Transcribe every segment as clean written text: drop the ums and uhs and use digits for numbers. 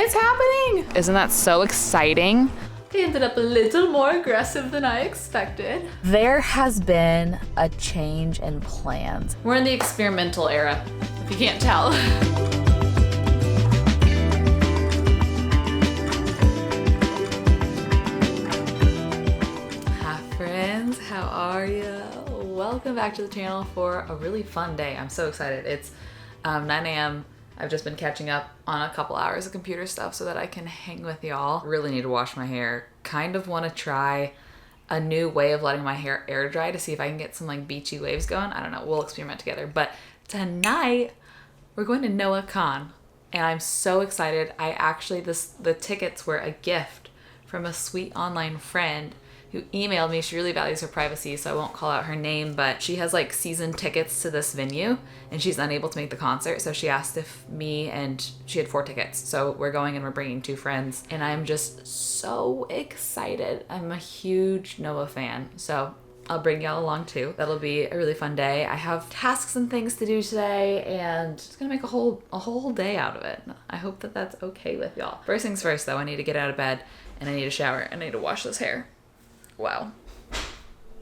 It's happening! Isn't that so exciting? They ended up a little more aggressive than I expected. There has been a change in plans. We're in the experimental era, if you can't tell. Hi friends, how are you? Welcome back to the channel for a really fun day. I'm so excited. It's 9 a.m. I've just been catching up on a couple hours of computer stuff so that I can hang with y'all. Really need to wash my hair. Kind of want to try a new way of letting my hair air dry to see if I can get some like beachy waves going. I don't know, we'll experiment together. But tonight we're going to Noah Kahan and I'm so excited. The tickets were a gift from a sweet online friend who emailed me. She really values her privacy, so I won't call out her name, but she has like season tickets to this venue and she's unable to make the concert. So she asked if she had 4 tickets. So we're going and we're bringing 2 friends and I'm just so excited. I'm a huge Noah fan. So I'll bring y'all along too. That'll be a really fun day. I have tasks and things to do today and it's gonna make a whole day out of it. I hope that that's okay with y'all. First things first though, I need to get out of bed and I need to shower and I need to wash this hair. Wow.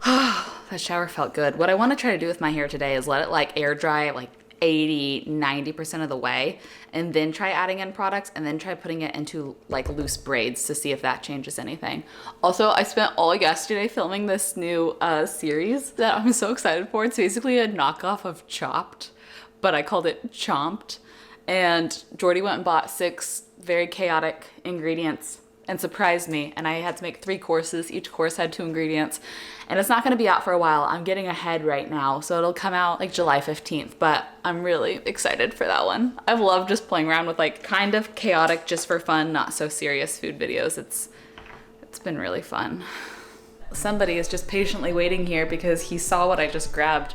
That shower felt good. What I want to try to do with my hair today is let it like air dry like 80-90% of the way and then try adding in products and then try putting it into like loose braids to see if that changes anything. Also, I spent all yesterday filming this new series that I'm so excited for. It's basically a knockoff of Chopped, but I called it Chomped. And Jordy went and bought 6 very chaotic ingredients and surprised me, and I had to make 3 courses. Each course had 2 ingredients, and it's not gonna be out for a while. I'm getting ahead right now, so it'll come out like July 15th, but I'm really excited for that one. I've loved just playing around with like kind of chaotic, just for fun, not so serious food videos. It's been really fun. Somebody is just patiently waiting here because he saw what I just grabbed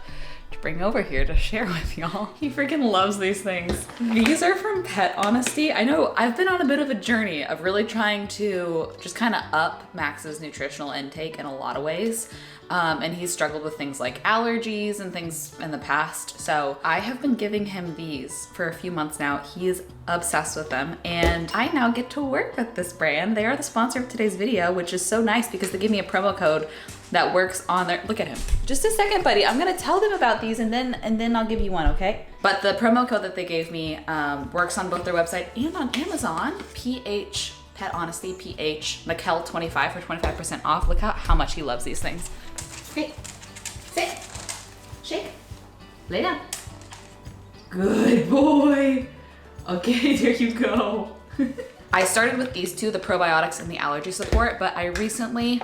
to bring over here to share with y'all. He freaking loves these things. These are from Pet Honesty. I know I've been on a bit of a journey of really trying to just kind of up Max's nutritional intake in a lot of ways. And he's struggled with things like allergies and things in the past. So I have been giving him these for a few months now. He is obsessed with them. And I now get to work with this brand. They are the sponsor of today's video, which is so nice because they give me a promo code that works on their, look at him. Just a second, buddy. I'm gonna tell them about these and then I'll give you one, okay? But the promo code that they gave me works on both their website and on Amazon. PH, Pet Honesty, PH, Mick-Elle 25 for 25% off. Look how much he loves these things. Okay, sit, shake, lay down. Good boy. Okay, there you go. I started with these 2, the probiotics and the allergy support, but I recently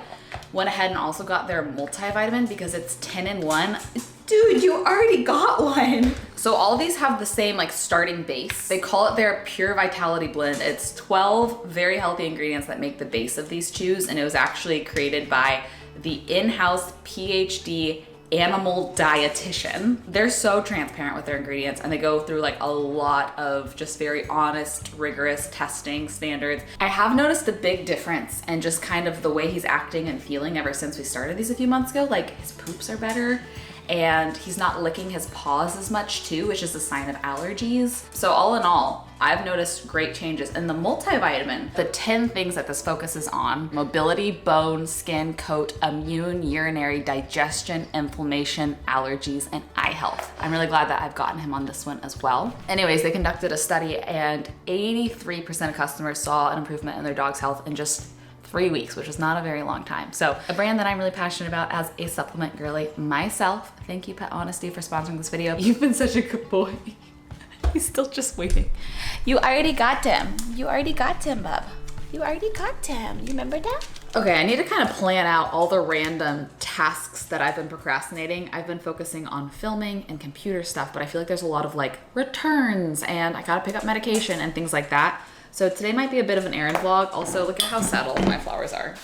went ahead and also got their multivitamin because it's 10 in 1. Dude, you already got one. So all of these have the same like starting base. They call it their Pure Vitality Blend. It's 12 very healthy ingredients that make the base of these chews, and it was actually created by the in-house PhD animal dietitian. They're so transparent with their ingredients and they go through like a lot of just very honest, rigorous testing standards. I have noticed a big difference in just kind of the way he's acting and feeling ever since we started these a few months ago. Like his poops are better and he's not licking his paws as much too, which is a sign of allergies. So all in all, I've noticed great changes. And the multivitamin, the 10 things that this focuses on: mobility, bone, skin, coat, immune, urinary, digestion, inflammation, allergies, and eye health. I'm really glad that I've gotten him on this one as well. Anyways, they conducted a study and 83% of customers saw an improvement in their dog's health in just 3 weeks, which is not a very long time. So a brand that I'm really passionate about as a supplement girly myself. Thank you, Pet Honesty, for sponsoring this video. You've been such a good boy. He's still just waiting. You already got him. You already got him, bub. You already got him. You remember that? Okay, I need to kind of plan out all the random tasks that I've been procrastinating. I've been focusing on filming and computer stuff, but I feel like there's a lot of like returns and I gotta pick up medication and things like that. So today might be a bit of an errand vlog. Also, look at how settled my flowers are.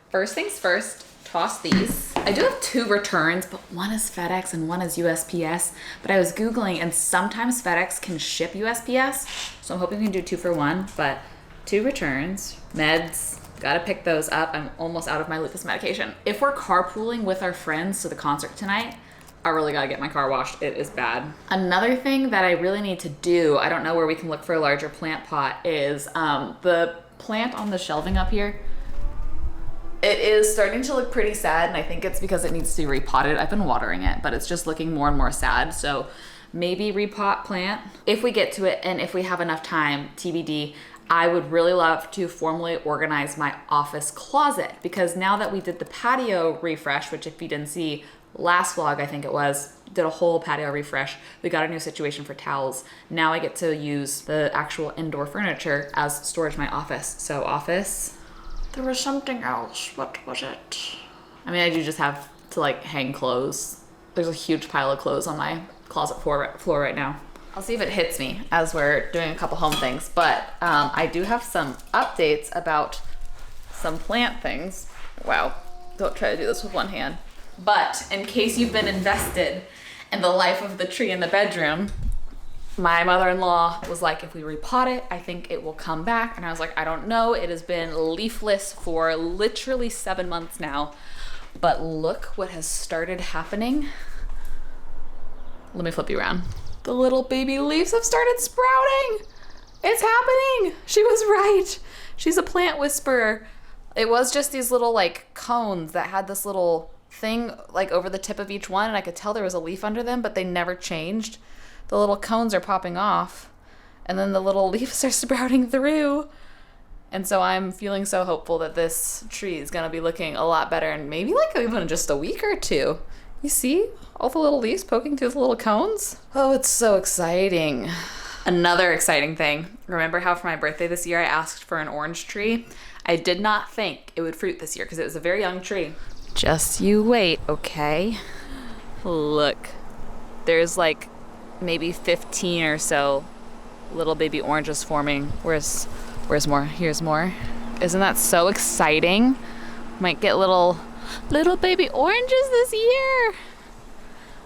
First things first, toss these. I do have 2 returns, but one is FedEx and one is USPS. But I was Googling and sometimes FedEx can ship USPS. So I'm hoping we can do 2 for 1, but 2 returns, meds, gotta pick those up. I'm almost out of my lupus medication. If we're carpooling with our friends to the concert tonight, I really gotta get my car washed. It is bad. Another thing that I really need to do, I don't know where we can look for a larger plant pot, is the plant on the shelving up here. It is starting to look pretty sad, and I think it's because it needs to be repotted. I've been watering it, but it's just looking more and more sad. So maybe repot plant if we get to it, and if we have enough time, TBD. I would really love to formally organize my office closet, because now that we did the patio refresh, which if you didn't see last vlog, I think it was, did a whole patio refresh. We got a new situation for towels. Now I get to use the actual indoor furniture as storage in my office. So office. There was something else. What was it? I mean, I do just have to like hang clothes. There's a huge pile of clothes on my closet floor right now. I'll see if it hits me as we're doing a couple home things, but I do have some updates about some plant things. Wow, don't try to do this with one hand. But in case you've been invested in the life of the tree in the bedroom, my mother-in-law was like, if we repot it, I think it will come back. And I was like, I don't know. It has been leafless for literally 7 months now. But look what has started happening. Let me flip you around. The little baby leaves have started sprouting. It's happening. She was right. She's a plant whisperer. It was just these little like cones that had this little thing like over the tip of each one, and I could tell there was a leaf under them, but they never changed. The little cones are popping off, and then the little leaves are sprouting through. And so I'm feeling so hopeful that this tree is gonna be looking a lot better, and maybe like even just a week or two. You see all the little leaves poking through the little cones? Oh, it's so exciting. Another exciting thing. Remember how for my birthday this year I asked for an orange tree? I did not think it would fruit this year because it was a very young tree. Just you wait, okay? Look, there's like maybe 15 or so little baby oranges forming. Where's more? Here's more. Isn't that so exciting? Might get little baby oranges this year.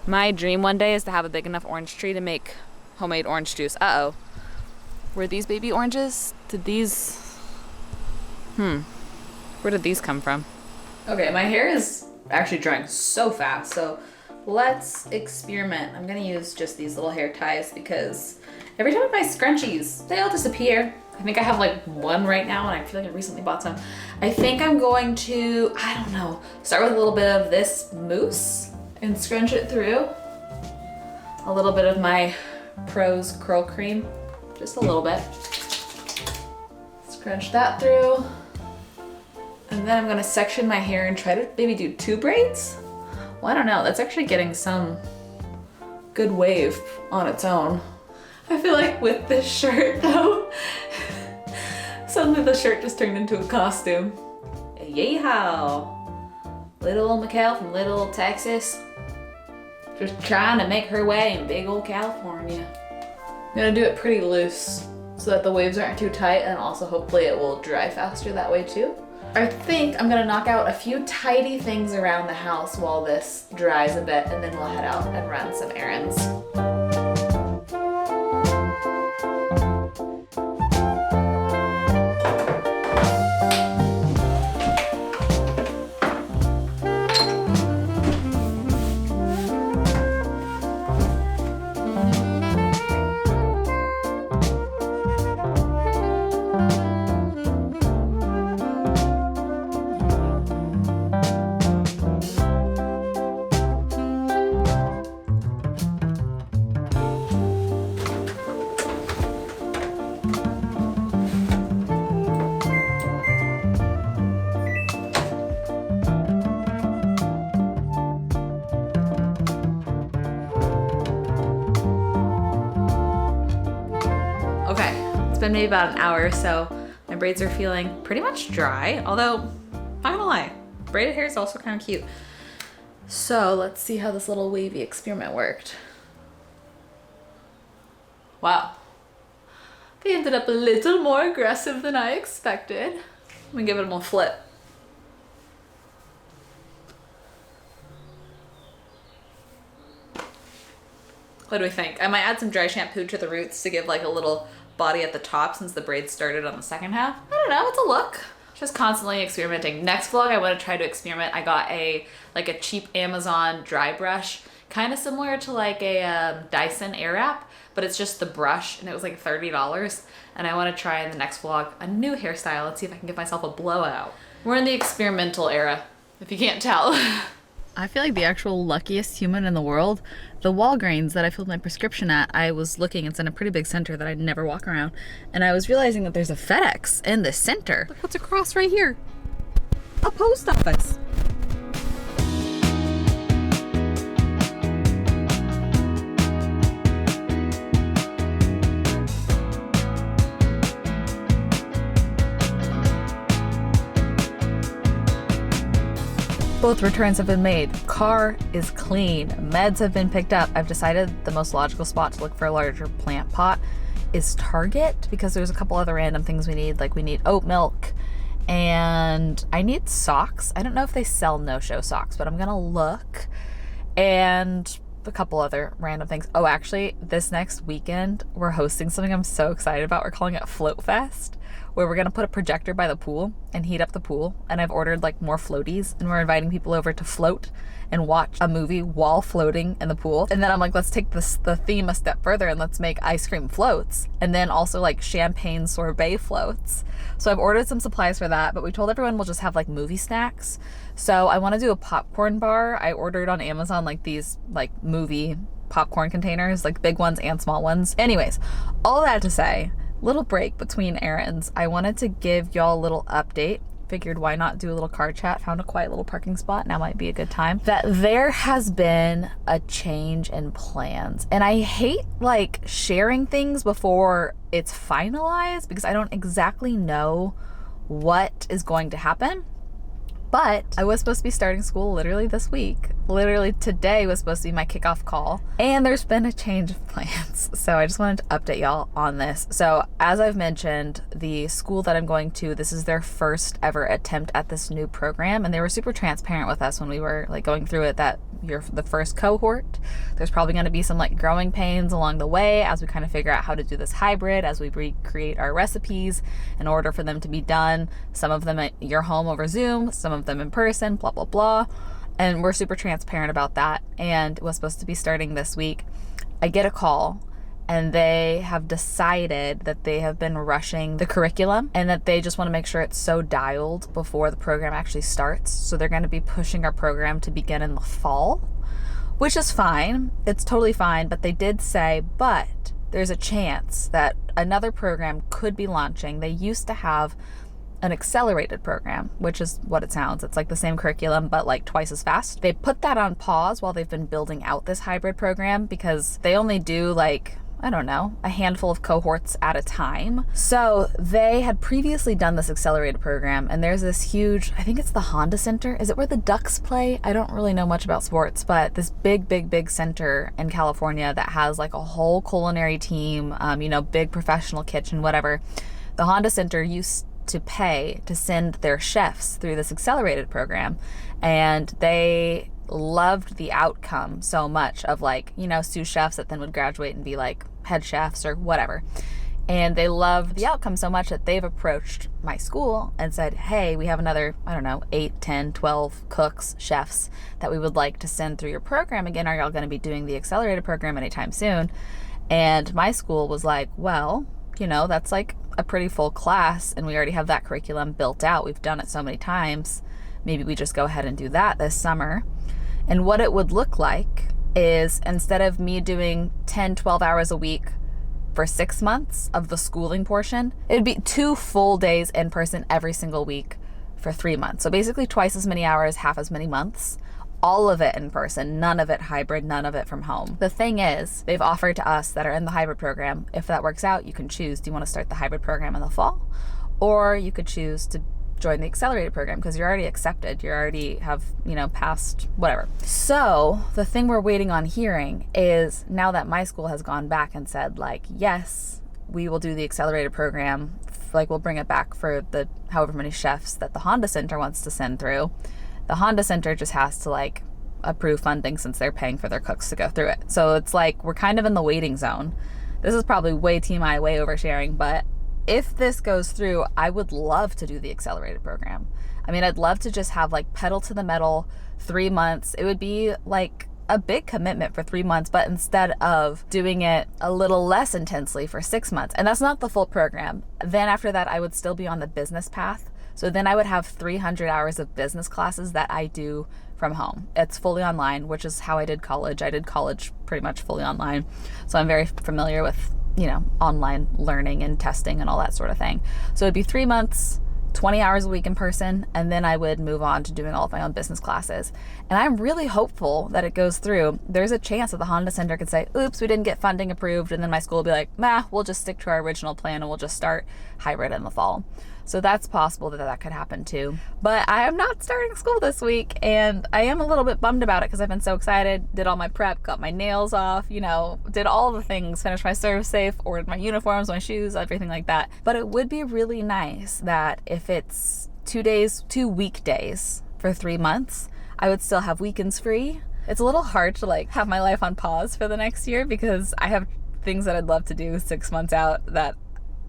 My dream one day is to have a big enough orange tree to make homemade orange juice. Uh-oh. Were these baby oranges? Did these... Where did these come from? Okay, my hair is actually drying so fast, so let's experiment. I'm gonna use just these little hair ties because every time I buy scrunchies, they all disappear. I think I have like one right now, and I feel like I recently bought some. I think I'm going to, I don't know, start with a little bit of this mousse and scrunch it through. A little bit of my Prose curl cream, just a little bit. Scrunch that through. And then I'm gonna section my hair and try to maybe do 2 braids. Well, I don't know, that's actually getting some good wave on its own. I feel like with this shirt though, suddenly the shirt just turned into a costume. Yeehaw! Little old Michelle from little old Texas, just trying to make her way in big old California. I'm gonna do it pretty loose so that the waves aren't too tight, and also hopefully it will dry faster that way too. I think I'm gonna knock out a few tidy things around the house while this dries a bit, and then we'll head out and run some errands. It's been maybe about an hour or so. My braids are feeling pretty much dry, although, not gonna lie, braided hair is also kind of cute. So let's see how this little wavy experiment worked. Wow. They ended up a little more aggressive than I expected. Let me give it a little flip. What do we think? I might add some dry shampoo to the roots to give like a little body at the top since the braids started on the second half. I don't know, it's a look. Just constantly experimenting. Next vlog I want to try to experiment. I got a cheap Amazon dry brush kind of similar to like a Dyson Airwrap, but it's just the brush, and it was like $30. And I want to try in the next vlog a new hairstyle. Let's see if I can give myself a blowout. We're in the experimental era, if you can't tell. I feel like the actual luckiest human in the world. The Walgreens that I filled my prescription at, I was looking, it's in a pretty big center that I never walk around, and I was realizing that there's a FedEx in the center. Look what's across right here. A post office. Both returns have been made. Car is clean. Meds have been picked up. I've decided the most logical spot to look for a larger plant pot is Target, because there's a couple other random things we need. Like we need oat milk and I need socks. I don't know if they sell no-show socks, but I'm gonna look. And a couple other random things. Oh, actually, this next weekend we're hosting something I'm so excited about. We're calling it Float Fest, where we're gonna put a projector by the pool and heat up the pool. And I've ordered like more floaties, and we're inviting people over to float and watch a movie while floating in the pool. And then I'm like, let's take the theme a step further and let's make ice cream floats, and then also like champagne sorbet floats. So I've ordered some supplies for that, but we told everyone we'll just have like movie snacks. So I want to do a popcorn bar. I ordered on Amazon like these like movie popcorn containers, like big ones and small ones. Anyways, all that to say, little break between errands. I wanted to give y'all a little update. Figured why not do a little car chat. Found a quiet little parking spot. Now might be a good time. That there has been a change in plans. And I hate like sharing things before it's finalized, because I don't exactly know what is going to happen. But I was supposed to be starting school literally this week. Literally today was supposed to be my kickoff call, and there's been a change of plans. So I just wanted to update y'all on this. So as I've mentioned, the school that I'm going to, this is their first ever attempt at this new program, and they were super transparent with us when we were like going through it that you're the first cohort. There's probably going to be some like growing pains along the way as we kind of figure out how to do this hybrid, as we recreate our recipes in order for them to be done. Some of them at your home over Zoom, some of them in person, blah, blah, blah. And we're super transparent about that. And it was supposed to be starting this week. I get a call, and they have decided that they have been rushing the curriculum and that they just want to make sure it's so dialed before the program actually starts. So they're going to be pushing our program to begin in the fall, which is fine. It's totally fine. But they did say, but there's a chance that another program could be launching. They used to have an accelerated program, which is what it sounds. It's like the same curriculum, but like twice as fast. They put that on pause while they've been building out this hybrid program, because they only do like, I don't know, a handful of cohorts at a time. So they had previously done this accelerated program, and there's this huge, I think it's the Honda Center. Is it where the Ducks play? I don't really know much about sports, but this big center in California that has like a whole culinary team, big professional kitchen, whatever. The Honda Center used to pay to send their chefs through this accelerated program, and they loved the outcome so much of like, sous chefs that then would graduate and be like head chefs or whatever. And they loved the outcome so much that they've approached my school and said, hey, we have another, 8, 10, 12 cooks, chefs that we would like to send through your program again. Are y'all going to be doing the accelerated program anytime soon? And my school was like, well, that's like a pretty full class, and we already have that curriculum built out. We've done it so many times. Maybe we just go ahead and do that this summer. And what it would look like is, instead of me doing 10, 12 hours a week for 6 months of the schooling portion, it'd be 2 full days in person every single week for 3 months. So basically twice as many hours, half as many months. All of it in person, none of it hybrid, none of it from home. The thing is, they've offered to us that are in the hybrid program, if that works out, you can choose, do you want to start the hybrid program in the fall? Or you could choose to join the accelerated program, because you're already accepted. You already have, passed whatever. So the thing we're waiting on hearing is, now that my school has gone back and said like, yes, we will do the accelerated program, like we'll bring it back for the however many chefs that the Honda Center wants to send through. The Honda Center just has to like approve funding, since they're paying for their cooks to go through it. So it's like we're kind of in the waiting zone. This is probably way TMI, way oversharing, but if this goes through, I would love to do the accelerated program. I mean, I'd love to just have like pedal to the metal 3 months. It would be like a big commitment for 3 months, but instead of doing it a little less intensely for 6 months, and that's not the full program, then after that I would still be on the business path. So then I would have 300 hours of business classes that I do from home. It's fully online, which is how I did college. I did college pretty much fully online. So I'm very familiar with, online learning and testing and all that sort of thing. So it'd be 3 months, 20 hours a week in person, and then I would move on to doing all of my own business classes. And I'm really hopeful that it goes through. There's a chance that the Honda Center could say, oops, we didn't get funding approved, and then my school will be like, we'll just stick to our original plan and we'll just start hybrid in the fall. So that's possible that could happen too. But I am not starting school this week, and I am a little bit bummed about it because I've been so excited, did all my prep, got my nails off, did all the things, finished my serve safe, ordered my uniforms, my shoes, everything like that. But it would be really nice that if it's 2 weekdays for 3 months, I would still have weekends free. It's a little hard to have my life on pause for the next year because I have things that I'd love to do 6 months out that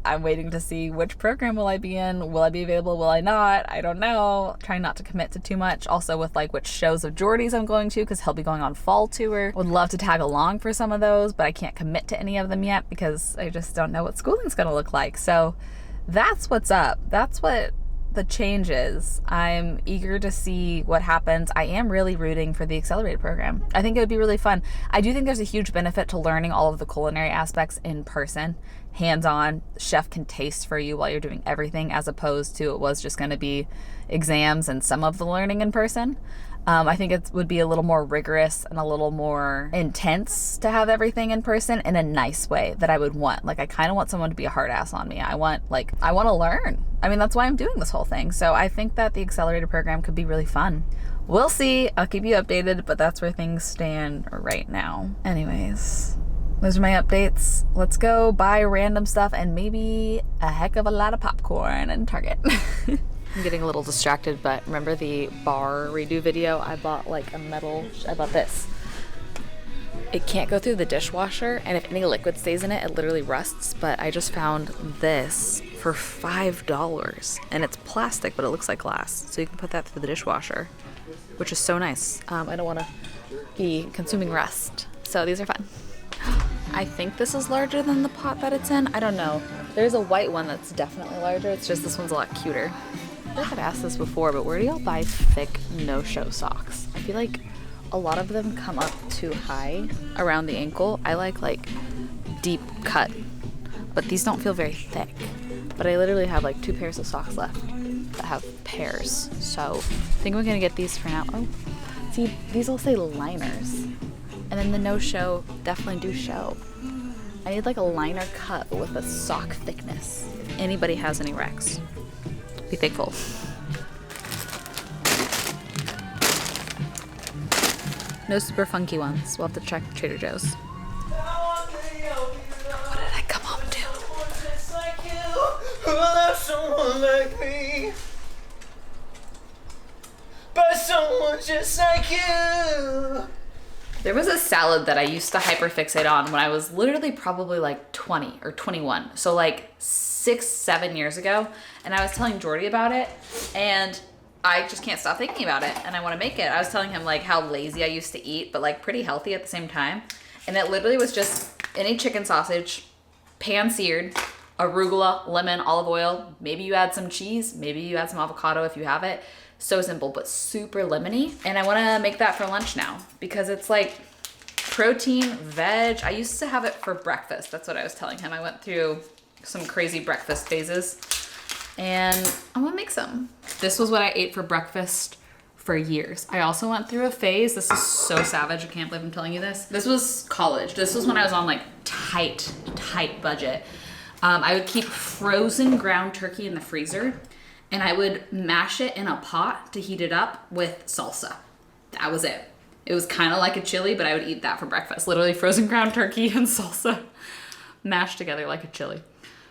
I'm waiting to see which program will I be in. Will I be available? Will I not? I don't know. Trying not to commit to too much. Also with which shows of Jordy's I'm going to, because he'll be going on fall tour. Would love to tag along for some of those, but I can't commit to any of them yet because I just don't know what schooling's going to look like. So that's what's up. That's what the change is. I'm eager to see what happens. I am really rooting for the accelerated program. I think it would be really fun. I do think there's a huge benefit to learning all of the culinary aspects in person, hands-on. Chef can taste for you while you're doing everything, as opposed to it was just going to be exams and some of the learning in person. I think it would be a little more rigorous and a little more intense to have everything in person in a nice way that I would want. I kind of want someone to be a hard ass on me. I want to learn. I mean, that's why I'm doing this whole thing. So I think that the accelerated program could be really fun. We'll see. I'll keep you updated, but that's where things stand right now. Anyways, those are my updates. Let's go buy random stuff and maybe a heck of a lot of popcorn in Target. I'm getting a little distracted, but remember the bar redo video? I bought I bought this. It can't go through the dishwasher, and if any liquid stays in it, it literally rusts, but I just found this for $5, and it's plastic, but it looks like glass, so you can put that through the dishwasher, which is so nice. I don't want to be consuming rust, so these are fun. I think this is larger than the pot that it's in. I don't know. There's a white one that's definitely larger. It's just this one's a lot cuter. I feel like I've asked this before, but where do y'all buy thick no-show socks? I feel like a lot of them come up too high around the ankle. I like deep cut, but these don't feel very thick. But I literally have 2 pairs of socks left that have pairs. So I think we're gonna get these for now. Oh, see, these will say liners. And then the no-show definitely do show. I need a liner cut but with a sock thickness. If anybody has any recs, be thankful. No super funky ones. We'll have to check Trader Joe's. What did I come home to? Someone like me, but someone just like you. There was a salad that I used to hyperfixate on when I was literally probably 20 or 21. So 6-7 years ago. And I was telling Jordy about it, and I just can't stop thinking about it, and I want to make it. I was telling him how lazy I used to eat, but pretty healthy at the same time. And it literally was just any chicken sausage, pan-seared, arugula, lemon, olive oil. Maybe you add some cheese. Maybe you add some avocado if you have it. So simple, but super lemony. And I want to make that for lunch now because it's protein, veg. I used to have it for breakfast. That's what I was telling him. I went through some crazy breakfast phases, and I'm gonna make some. This was what I ate for breakfast for years. I also went through a phase. This is so savage. I can't believe I'm telling you this. This was college. This was when I was on tight budget. I would keep frozen ground turkey in the freezer, and I would mash it in a pot to heat it up with salsa. That was it. It was kind of like a chili, but I would eat that for breakfast. Literally frozen ground turkey and salsa mashed together like a chili.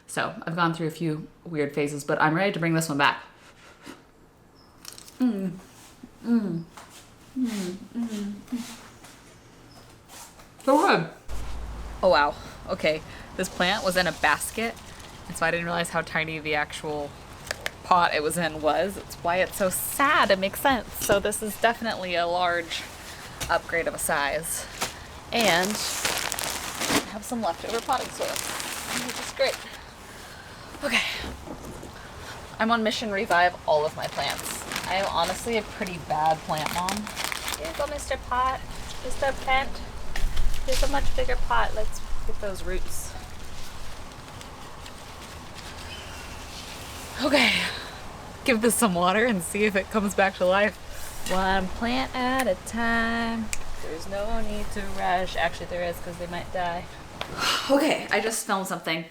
So I've gone through a few weird phases, but I'm ready to bring this one back. So good. Oh wow. Okay. This plant was in a basket, and so I didn't realize how tiny the actual pot it was in was. It's why it's so sad. It makes sense. So this is definitely a large upgrade of a size. And have some leftover potting soil, which is great. Okay. I'm on mission revive all of my plants. I am honestly a pretty bad plant mom. Here you go, Mr. Pot. Mr. Plant. Here's a much bigger pot. Let's get those roots. Okay. Give this some water and see if it comes back to life. One plant at a time. There's no need to rush. Actually, there is, because they might die. Okay, I just filmed something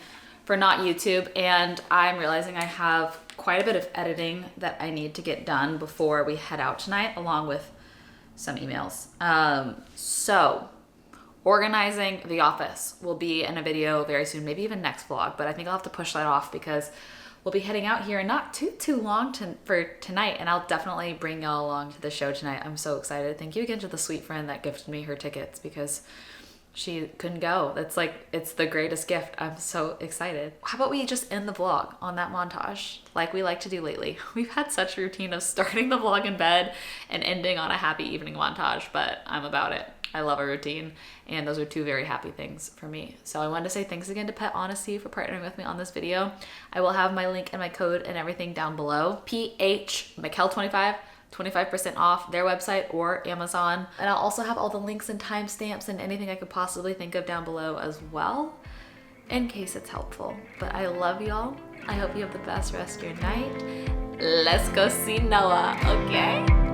for not YouTube, and I'm realizing I have quite a bit of editing that I need to get done before we head out tonight, along with some emails. So organizing the office will be in a video very soon, maybe even next vlog, but I think I'll have to push that off because we'll be heading out here in not too long for tonight, and I'll definitely bring y'all along to the show tonight. I'm so excited. Thank you again to the sweet friend that gifted me her tickets because she couldn't go. It's the greatest gift. I'm so excited. How about we just end the vlog on that montage like we like to do lately? We've had such a routine of starting the vlog in bed and ending on a happy evening montage, but I'm about it. I love a routine, and those are two very happy things for me. So I wanted to say thanks again to Pet Honesty for partnering with me on this video. I will have my link and my code and everything down below. PH Michel 25, 25% off their website or Amazon. And I'll also have all the links and timestamps and anything I could possibly think of down below as well, in case it's helpful. But I love y'all. I hope you have the best rest of your night. Let's go see Noah, okay?